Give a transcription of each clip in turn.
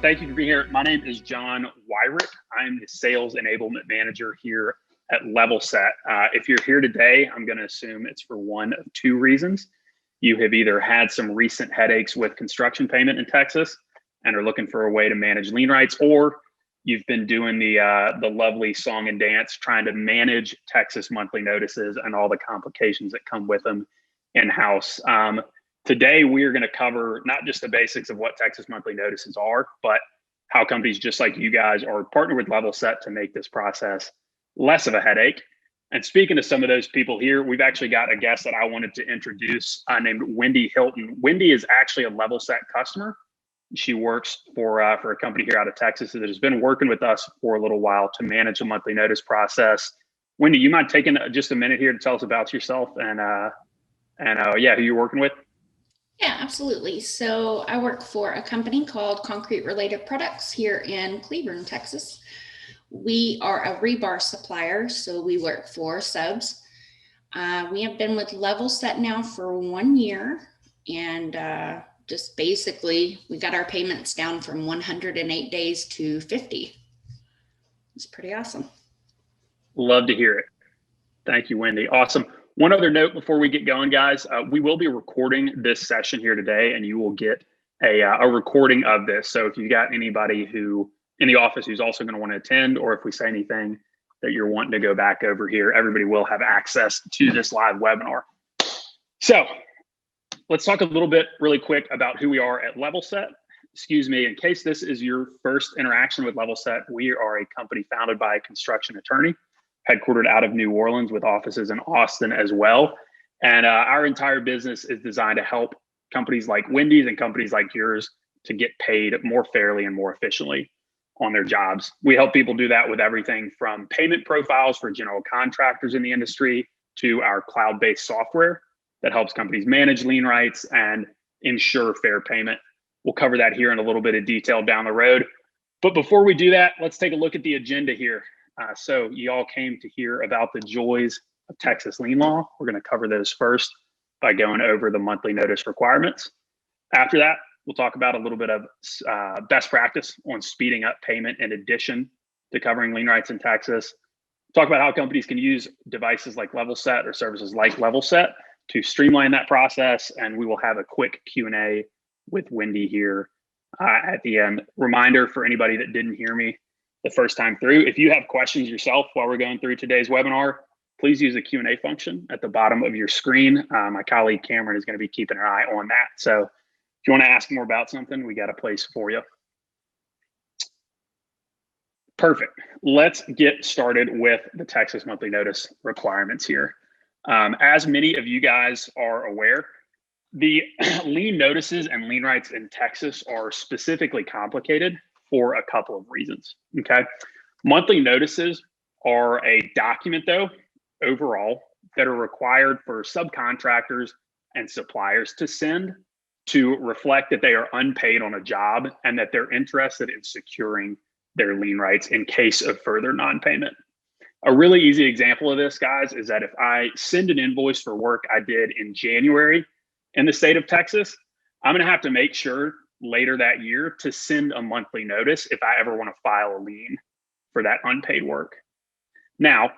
Thank you for being here. My name is John Weirich. I'm the Sales Enablement Manager here at Levelset. If you're here today, I'm going to assume it's for one of two reasons. You have either had some recent headaches with construction payment in Texas and are looking for a way to manage lien rights, or you've been doing the lovely song and dance trying to manage Texas monthly notices and all the complications that come with them in-house. Today, we are going to cover not just the basics of what Texas monthly notices are, but how companies just like you guys are partnered with Levelset to make this process less of a headache. And speaking to some of those people here, we've actually got a guest that I wanted to introduce named Wendy Hilton. Wendy is actually a Levelset customer. She works for a company here out of Texas that has been working with us for a little while to manage a monthly notice process. Wendy, you mind taking just a minute here to tell us about yourself and yeah, who you're working with? Yeah, absolutely. So I work for a company called Concrete Related Products here in Cleburne, Texas. We are a rebar supplier, so we work for subs. We have been with Levelset now for 1 year, and just basically we got our payments down from 108 days to 50. It's pretty awesome. Love to hear it. Thank you, Wendy. Awesome. One other note before we get going, guys, we will be recording this session here today, and you will get a recording of this. So if you got anybody in the office who's also going to want to attend, or if we say anything that you're wanting to go back over here, everybody will have access to this live webinar. So let's talk a little bit really quick about who we are at Levelset. Excuse me, in case this is your first interaction with Levelset, we are a company founded by a construction attorney, headquartered out of New Orleans with offices in Austin as well. And our entire business is designed to help companies like Wendy's and companies like yours to get paid more fairly and more efficiently on their jobs. We help people do that with everything from payment profiles for general contractors in the industry to our cloud-based software that helps companies manage lien rights and ensure fair payment. We'll cover that here in a little bit of detail down the road. But before we do that, let's take a look at the agenda here. So you all came to hear about the joys of Texas lien law. We're going to cover those first by going over the monthly notice requirements. After that, we'll talk about a little bit of best practice on speeding up payment in addition to covering lien rights in Texas. Talk about how companies can use devices like Levelset or services like Levelset to streamline that process. And we will have a quick Q&A with Wendy here at the end. Reminder for anybody that didn't hear me the first time through, if you have questions yourself while we're going through today's webinar, please use the Q&A function at the bottom of your screen. My colleague Cameron is going to be keeping an eye on that. So if you want to ask more about something, we got a place for you. Perfect. Let's get started with the Texas monthly notice requirements here. As many of you guys are aware, the lien notices and lien rights in Texas are specifically complicated for a couple of reasons, okay? Monthly notices are a document, though, overall, that are required for subcontractors and suppliers to send to reflect that they are unpaid on a job and that they're interested in securing their lien rights in case of further non-payment. A really easy example of this, guys, is that if I send an invoice for work I did in January in the state of Texas, I'm gonna have to make sure later that year to send a monthly notice if I ever want to file a lien for that unpaid work. Now,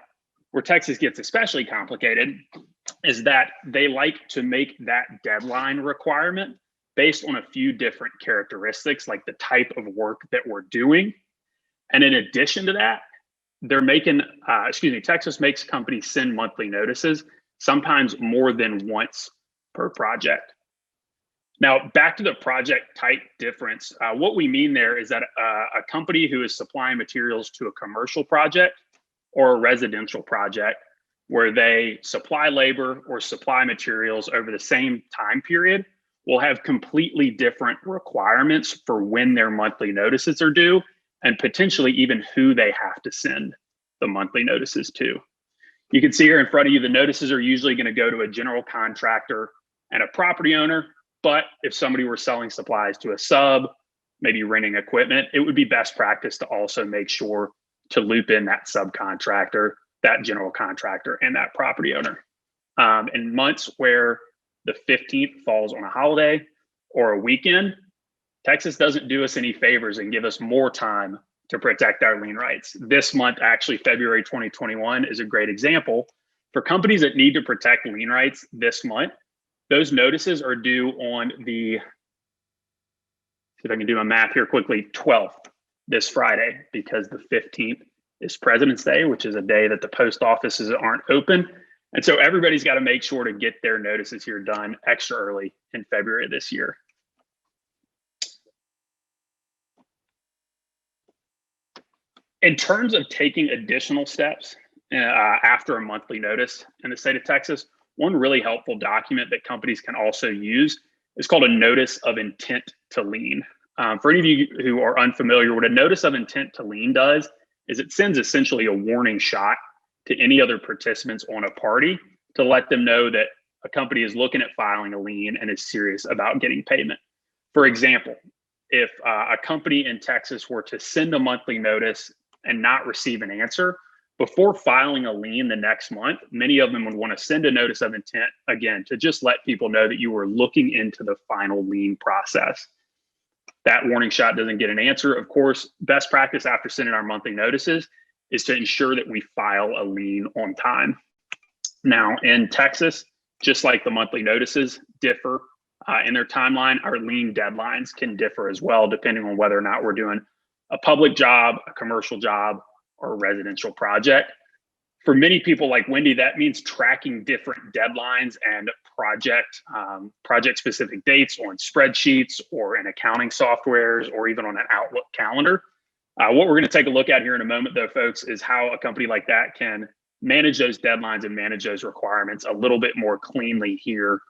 where Texas gets especially complicated is that they like to make that deadline requirement based on a few different characteristics, like the type of work that we're doing. And in addition to that, they're making, Texas makes companies send monthly notices, sometimes more than once per project. Now, back to the project type difference. What we mean there is that a company who is supplying materials to a commercial project or a residential project where they supply labor or supply materials over the same time period will have completely different requirements for when their monthly notices are due and potentially even who they have to send the monthly notices to. You can see here in front of you, the notices are usually going to go to a general contractor and a property owner. But if somebody were selling supplies to a sub, maybe renting equipment, it would be best practice to also make sure to loop in that subcontractor, that general contractor, and that property owner. In months where the 15th falls on a holiday or a weekend, Texas doesn't do us any favors and give us more time to protect our lien rights. This month, actually, February 2021 is a great example. For companies that need to protect lien rights this month, those notices are due on the, see if I can do my math here quickly, 12th, this Friday, because the 15th is President's Day, which is a day that the post offices aren't open. And so everybody's got to make sure to get their notices here done extra early in February this year. In terms of taking additional steps after a monthly notice in the state of Texas, one really helpful document that companies can also use is called a notice of intent to lien. For any of you who are unfamiliar, what a notice of intent to lien does is it sends essentially a warning shot to any other participants on a party to let them know that a company is looking at filing a lien and is serious about getting payment. For example, if a company in Texas were to send a monthly notice and not receive an answer, before filing a lien the next month, many of them would want to send a notice of intent, again, to just let people know that you were looking into the final lien process. That warning shot doesn't get an answer. Of course, best practice after sending our monthly notices is to ensure that we file a lien on time. Now, in Texas, just like the monthly notices differ in their timeline, our lien deadlines can differ as well, depending on whether or not we're doing a public job, a commercial job, or a residential project. For many people like Wendy, that means tracking different deadlines and project-specific dates on spreadsheets or in accounting softwares or even on an Outlook calendar. What we're going to take a look at here in a moment, though, folks, is how a company like that can manage those deadlines and manage those requirements a little bit more cleanly here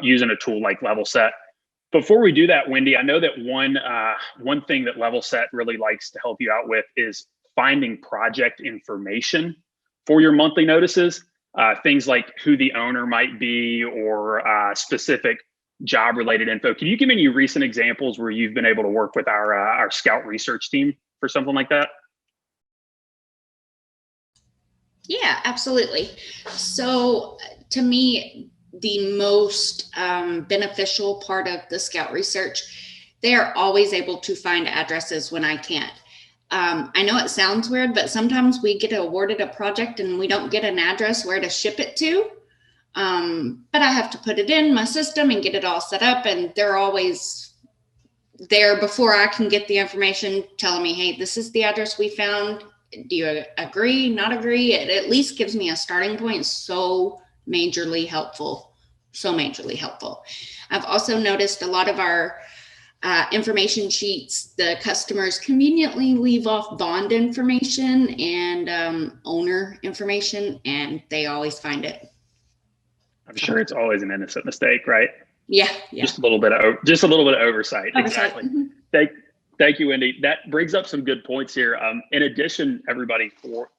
using a tool like Levelset. Before we do that, Wendy, I know that one thing that Levelset really likes to help you out with is finding project information for your monthly notices, things like who the owner might be or specific job-related info. Can you give me any recent examples where you've been able to work with our scout research team for something like that? Yeah, absolutely. So to me, the most beneficial part of the scout research, they are always able to find addresses when I can't. I know it sounds weird, but sometimes we get awarded a project and we don't get an address where to ship it to. But I have to put it in my system and get it all set up, and they're always there before I can get the information telling me, hey, this is the address we found. Do you agree, not agree? It at least gives me a starting point. So majorly helpful. So majorly helpful. I've also noticed a lot of our information sheets, the customers conveniently leave off bond information and owner information, and they always find it. I'm sure it's always an innocent mistake, right? Yeah. Just a little bit of oversight. Exactly. Mm-hmm. Thank you, Wendy. That brings up some good points here. In addition, everybody,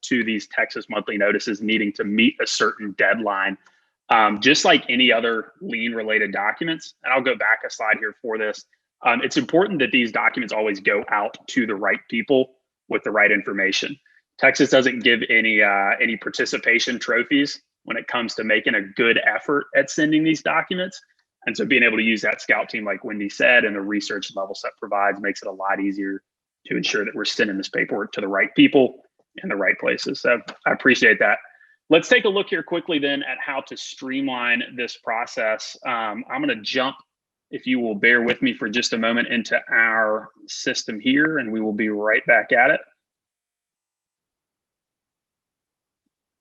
to these Texas monthly notices needing to meet a certain deadline, just like any other lien-related documents, and I'll go back a slide here for this. It's important that these documents always go out to the right people with the right information. Texas doesn't give any participation trophies when it comes to making a good effort at sending these documents. And so being able to use that scout team, like Wendy said, and the research Levelset provides makes it a lot easier to ensure that we're sending this paperwork to the right people in the right places. So I appreciate that. Let's take a look here quickly then at how to streamline this process. I'm going to jump, if you will bear with me for just a moment, into our system here, and we will be right back at it.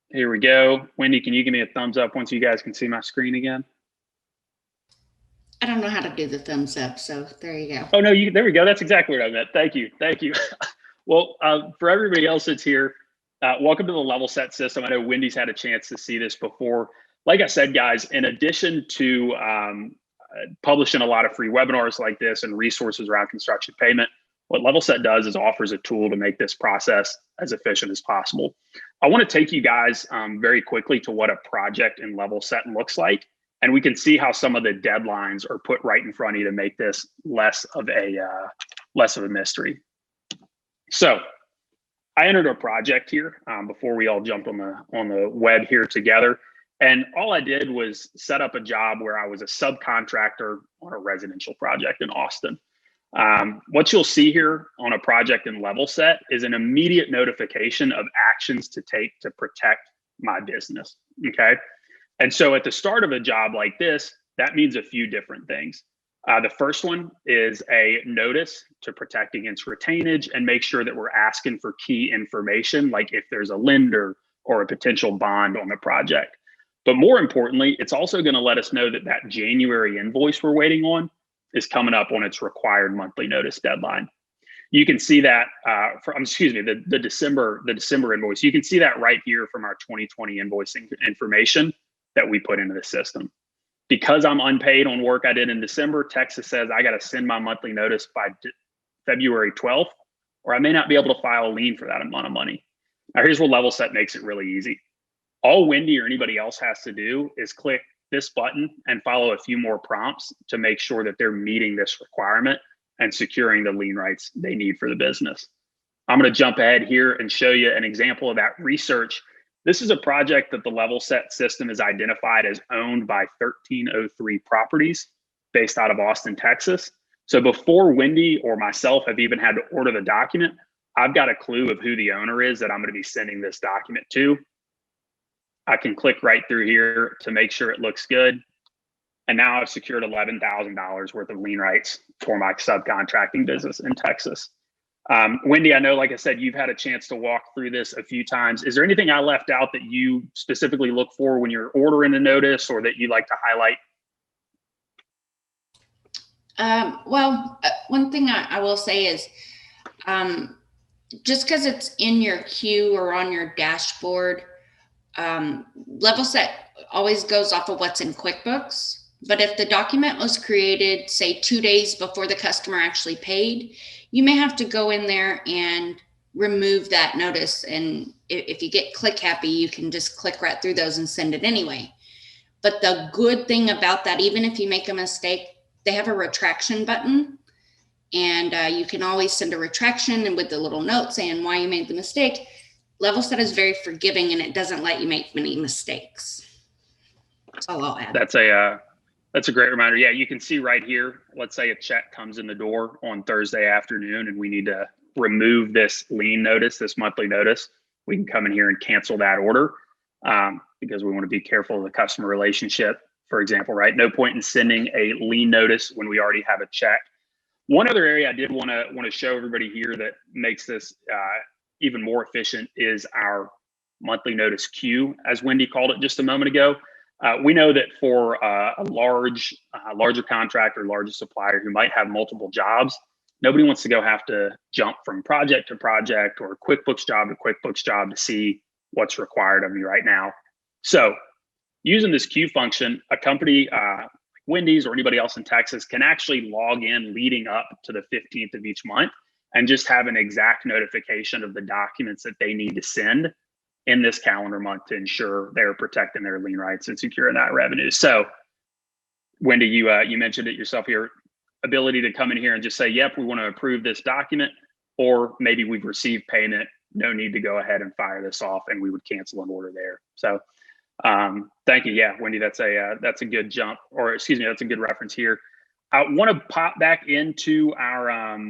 Here we go. Wendy, can you give me a thumbs up once you guys can see my screen again? I don't know how to do the thumbs up, so there you go. Oh, no, there we go. That's exactly what I meant. Thank you. Thank you. Well, for everybody else that's here, welcome to the Levelset system. I know Wendy's had a chance to see this before. Like I said, guys, in addition to publishing a lot of free webinars like this and resources around construction payment, what Levelset does is offers a tool to make this process as efficient as possible. I want to take you guys very quickly to what a project in Levelset looks like. And we can see how some of the deadlines are put right in front of you to make this less of a mystery. So I entered a project here before we all jumped on the web here together. And all I did was set up a job where I was a subcontractor on a residential project in Austin. What you'll see here on a project in Levelset is an immediate notification of actions to take to protect my business, okay? And so at the start of a job like this, that means a few different things. The first one is a notice to protect against retainage and make sure that we're asking for key information, like if there's a lender or a potential bond on the project. But more importantly, it's also going to let us know that that January invoice we're waiting on is coming up on its required monthly notice deadline. You can see that the December invoice. You can see that right here from our 2020 invoicing information that we put into the system. Because I'm unpaid on work I did in December, Texas says I got to send my monthly notice by February 12th, or I may not be able to file a lien for that amount of money. Now, here's where Levelset makes it really easy. All Wendy or anybody else has to do is click this button and follow a few more prompts to make sure that they're meeting this requirement and securing the lien rights they need for the business. I'm going to jump ahead here and show you an example of that research. This is a project that the Levelset system is identified as owned by 1303 properties based out of Austin, Texas. So before Wendy or myself have even had to order the document, I've got a clue of who the owner is that I'm going to be sending this document to. I can click right through here to make sure it looks good. And now I've secured $11,000 worth of lien rights for my subcontracting business in Texas. Wendy, I know, like I said, you've had a chance to walk through this a few times. Is there anything I left out that you specifically look for when you're ordering a notice or that you like to highlight? One thing I will say is just because it's in your queue or on your dashboard, Levelset always goes off of what's in QuickBooks. But if the document was created, say 2 days before the customer actually paid, you may have to go in there and remove that notice. And if you get click happy, you can just click right through those and send it anyway. But the good thing about that, even if you make a mistake, they have a retraction button, and you can always send a retraction and with the little note saying why you made the mistake. Levelset is very forgiving and it doesn't let you make many mistakes. That's all I'll add. That's a great reminder. Yeah, you can see right here, let's say a check comes in the door on Thursday afternoon and we need to remove this lien notice, this monthly notice. We can come in here and cancel that order because we want to be careful of the customer relationship, for example, right? No point in sending a lien notice when we already have a check. One other area I did want to show everybody here that makes this even more efficient is our monthly notice queue, as Wendy called it just a moment ago. We know that for a larger contractor, larger supplier who might have multiple jobs, nobody wants to have to jump from project to project or QuickBooks job to QuickBooks job to see what's required of you right now. So using this queue function, a company like Wendy's or anybody else in Texas can actually log in leading up to the 15th of each month and just have an exact notification of the documents that they need to send in this calendar month to ensure they're protecting their lien rights and securing that revenue. So Wendy, you mentioned it yourself here, ability to come in here and just say, yep, we want to approve this document, or maybe we've received payment, no need to go ahead and fire this off, and we would cancel an order there. So thank you. Yeah, Wendy, that's a good jump, or excuse me, that's a good reference here. I want to pop back into our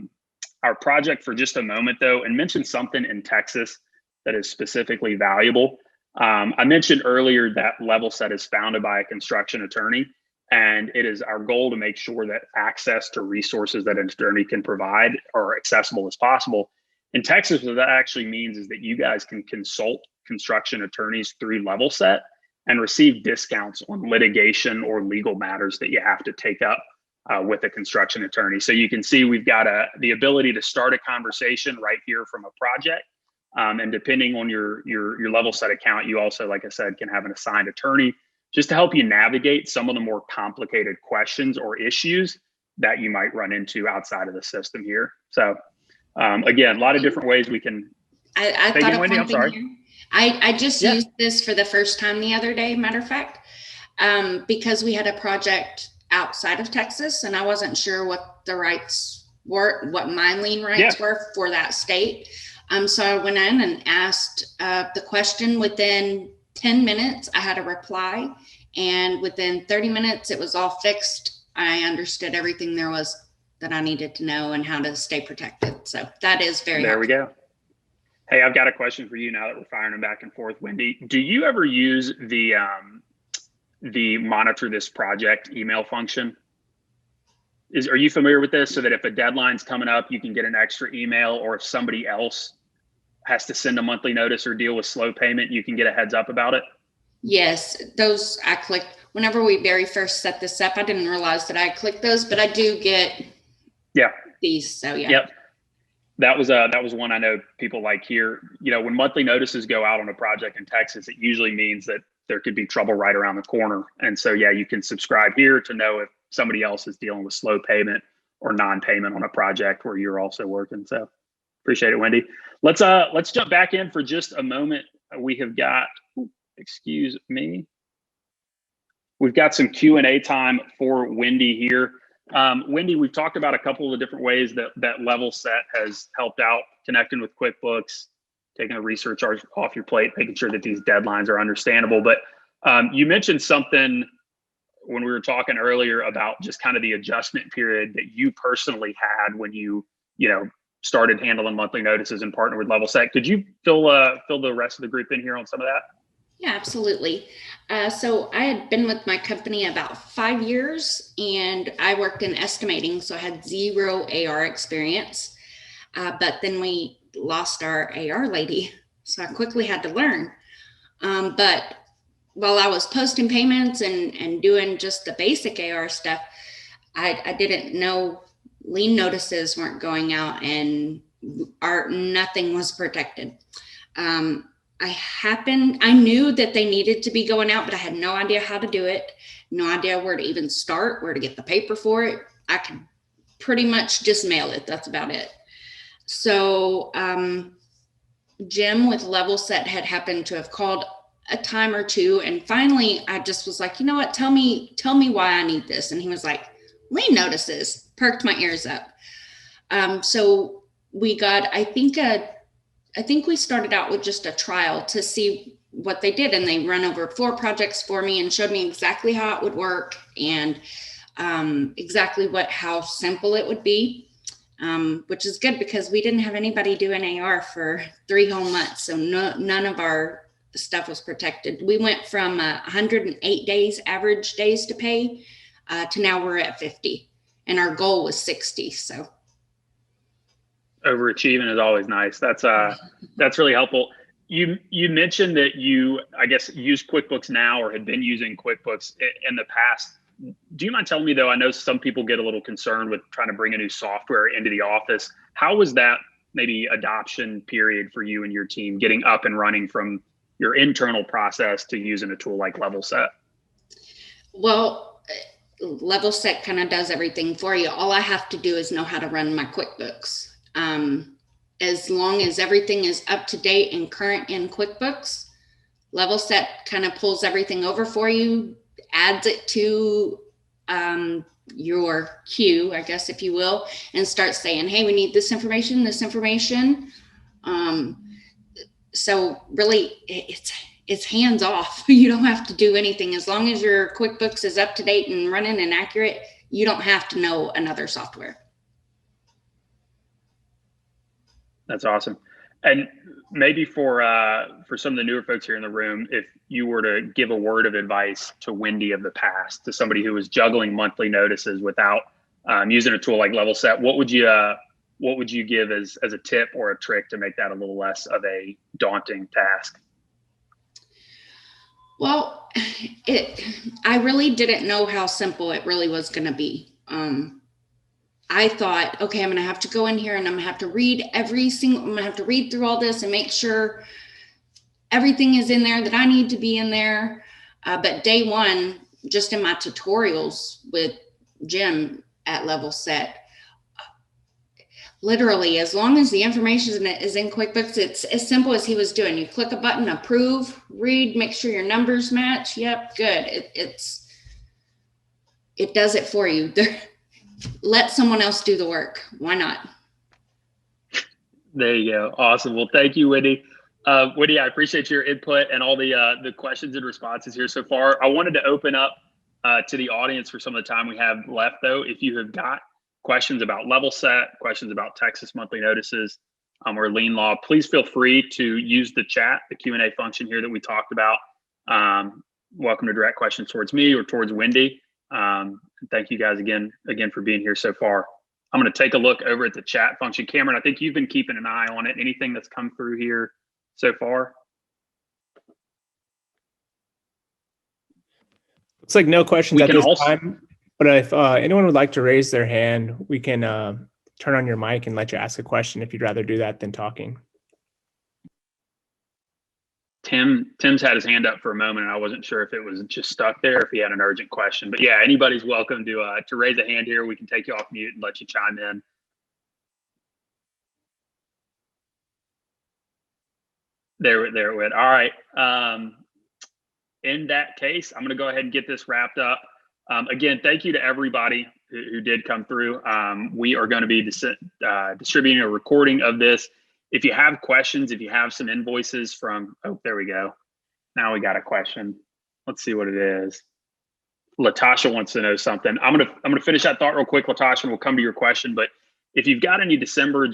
project for just a moment though, and mention something in Texas that is specifically valuable. I mentioned earlier that Levelset is founded by a construction attorney, and it is our goal to make sure that access to resources that an attorney can provide are accessible as possible. In Texas, what that actually means is that you guys can consult construction attorneys through Levelset and receive discounts on litigation or legal matters that you have to take up with a construction attorney. So you can see we've got the ability to start a conversation right here from a project. And depending on your Levelset account, you also, like I said, can have an assigned attorney just to help you navigate some of the more complicated questions or issues that you might run into outside of the system here. So again, a lot of different ways we can. I thought of Wendy, one thing here. I just used this for the first time the other day, matter of fact, because we had a project outside of Texas and I wasn't sure what the rights were, what my lien rights were for that state. So I went in and asked the question. Within 10 minutes, I had a reply, and within 30 minutes, it was all fixed. I understood everything there was that I needed to know and how to stay protected. So that is very There helpful. we go. Hey, I've got a question for you now that we're firing them back and forth, Wendy. Do you ever use the monitor this project email function? Are you familiar with this? So that if a deadline's coming up, you can get an extra email, or if somebody else has to send a monthly notice or deal with slow payment, you can get a heads up about it? Yes, those I clicked whenever we very first set this up. I didn't realize that I clicked those, but I do get these. So yeah. Yep. That was one I know people like here. You know, when monthly notices go out on a project in Texas, it usually means that there could be trouble right around the corner. And so, yeah, you can subscribe here to know if somebody else is dealing with slow payment or non-payment on a project where you're also working. So appreciate it, Wendy. Let's jump back in for just a moment. We have got, excuse me. We've got some Q&A time for Wendy here. Wendy, we've talked about a couple of different ways that Levelset has helped out connecting with QuickBooks, taking the research off your plate, making sure that these deadlines are understandable. But you mentioned something when we were talking earlier about just kind of the adjustment period that you personally had when you started handling monthly notices and partnered with Levelset. Could you fill the rest of the group in here on some of that? Yeah, absolutely. So I had been with my company about 5 years, and I worked in estimating, so I had 0 AR experience. But then we lost our AR lady, so I quickly had to learn. But while I was posting payments and doing just the basic AR stuff, I didn't know lien notices weren't going out and nothing was protected. I knew that they needed to be going out, but I had no idea how to do it, no idea where to even start, where to get the paper for it. I could pretty much just mail it. That's about it. So Jim with Levelset had happened to have called a time or two. And finally, I just was like, you know what, tell me why I need this. And he was like, lien notices. Perked my ears up. So we got, I think we started out with just a trial to see what they did, and they run over 4 projects for me and showed me exactly how it would work and exactly how simple it would be, which is good because we didn't have anybody do an AR for 3 whole months. So none of our stuff was protected. We went from 108 days, average days to pay, to now we're at 50, and our goal was 60. So overachieving is always nice. That's really helpful. You mentioned that you, I guess, use QuickBooks now or had been using QuickBooks in the past. Do you mind telling me, though, I know some people get a little concerned with trying to bring a new software into the office. How was that maybe adoption period for you and your team, getting up and running from your internal process to using a tool like Levelset? Well, Levelset kind of does everything for you. All I have to do is know how to run my QuickBooks. As long as everything is up to date and current in QuickBooks, Levelset kind of pulls everything over for you, adds it to your queue, I guess, if you will, and starts saying, hey, we need this information. So really it's hands off. You don't have to do anything. As long as your QuickBooks is up to date and running and accurate, you don't have to know another software. That's awesome. And maybe for some of the newer folks here in the room, if you were to give a word of advice to Wendy of the past, to somebody who was juggling monthly notices without using a tool like Levelset, what would you give as a tip or a trick to make that a little less of a daunting task? Well, I really didn't know how simple it really was going to be. I thought, okay, I'm going to have to go in here and I'm going to have to read I'm going to have to read through all this and make sure everything is in there that I need to be in there. But day one, just in my tutorials with Jim at Levelset, literally, as long as the information is in QuickBooks, it's as simple as he was doing. You click a button, approve, read, make sure your numbers match. Yep, good. It does it for you. Let someone else do the work. Why not? There you go. Awesome. Well, thank you, Wendy. Wendy, I appreciate your input and all the questions and responses here so far. I wanted to open up to the audience for some of the time we have left, though. If you have got questions about Levelset, questions about Texas monthly notices, or lien law, please feel free to use the chat, the Q&A function here that we talked about. Welcome to direct questions towards me or towards Wendy. Thank you guys again for being here so far. I'm going to take a look over at the chat function. Cameron, I think you've been keeping an eye on it. Anything that's come through here so far? Looks like no questions at this time, but if anyone would like to raise their hand, we can turn on your mic and let you ask a question if you'd rather do that than talking. Tim's had his hand up for a moment, and I wasn't sure if it was just stuck there, if he had an urgent question. But yeah, anybody's welcome to raise a hand here. We can take you off mute and let you chime in. There it went. All right. In that case, I'm going to go ahead and get this wrapped up. Again, thank you to everybody who did come through. We are going to be distributing a recording of this. If you have questions, if you have some invoices from, oh, there we go. Now we got a question. Let's see what it is. Latasha wants to know something. I'm gonna finish that thought real quick, Latasha, and we'll come to your question. But if you've got any November,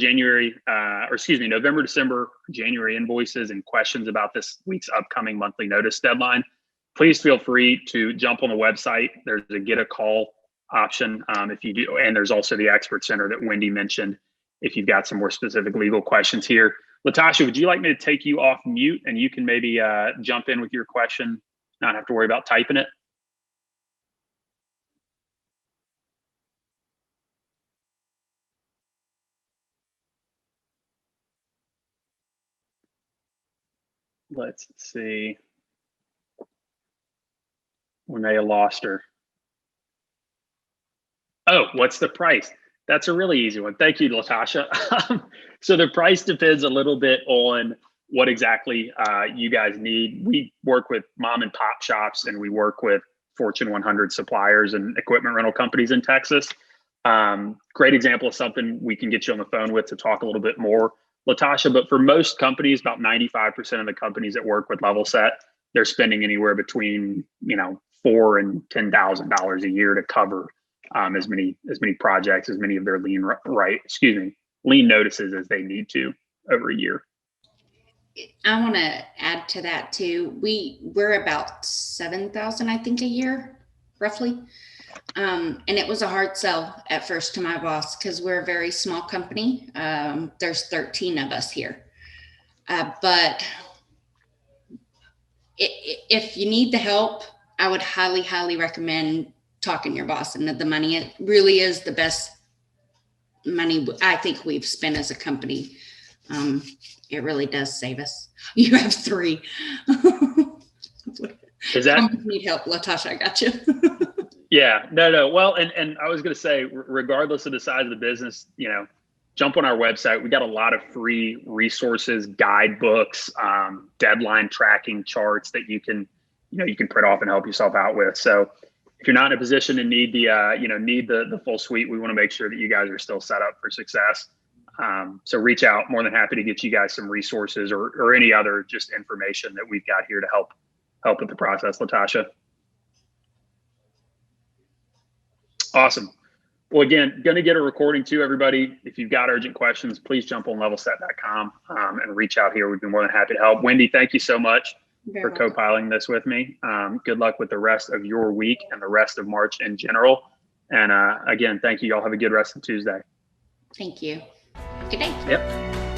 December, January invoices and questions about this week's upcoming monthly notice deadline, please feel free to jump on the website. There's a get a call option if you do, and there's also the expert center that Wendy mentioned if you've got some more specific legal questions here. Latasha, would you like me to take you off mute and you can maybe jump in with your question, not have to worry about typing it? Let's see. We may have lost her. Oh, what's the price? That's a really easy one. Thank you, Latasha. So the price depends a little bit on what exactly you guys need. We work with mom and pop shops, and we work with Fortune 100 suppliers and equipment rental companies in Texas. Great example of something we can get you on the phone with to talk a little bit more, Latasha. But for most companies, about 95% of the companies that work with Levelset, they're spending anywhere between $4,000 and $10,000 a year to cover as many projects, as many of their lien notices as they need to over a year. I want to add to that too. We're about 7,000, I think, a year, roughly. And it was a hard sell at first to my boss because we're a very small company. There's 13 of us here. But if you need the help, I would highly, highly recommend talking to your boss. And the money, it really is the best money I think we've spent as a company. It really does save us. You have 3. Is that need help, Latasha? I got you. Yeah, no. Well, and I was going to say, regardless of the size of the business, jump on our website. We got a lot of free resources, guidebooks, deadline tracking charts that you can print off and help yourself out with. So if you're not in a position to need the full suite, we want to make sure that you guys are still set up for success. So reach out. More than happy to get you guys some resources or any other just information that we've got here to help with the process, Latasha. Awesome. Well, again, going to get a recording too, everybody. If you've got urgent questions, please jump on levelset.com and reach out here. We'd be more than happy to help. Wendy, thank you so much for co-piloting this with me. Good luck with the rest of your week and the rest of March in general. And again, thank you. Y'all have a good rest of Tuesday. Thank you. Have a good day. Yep.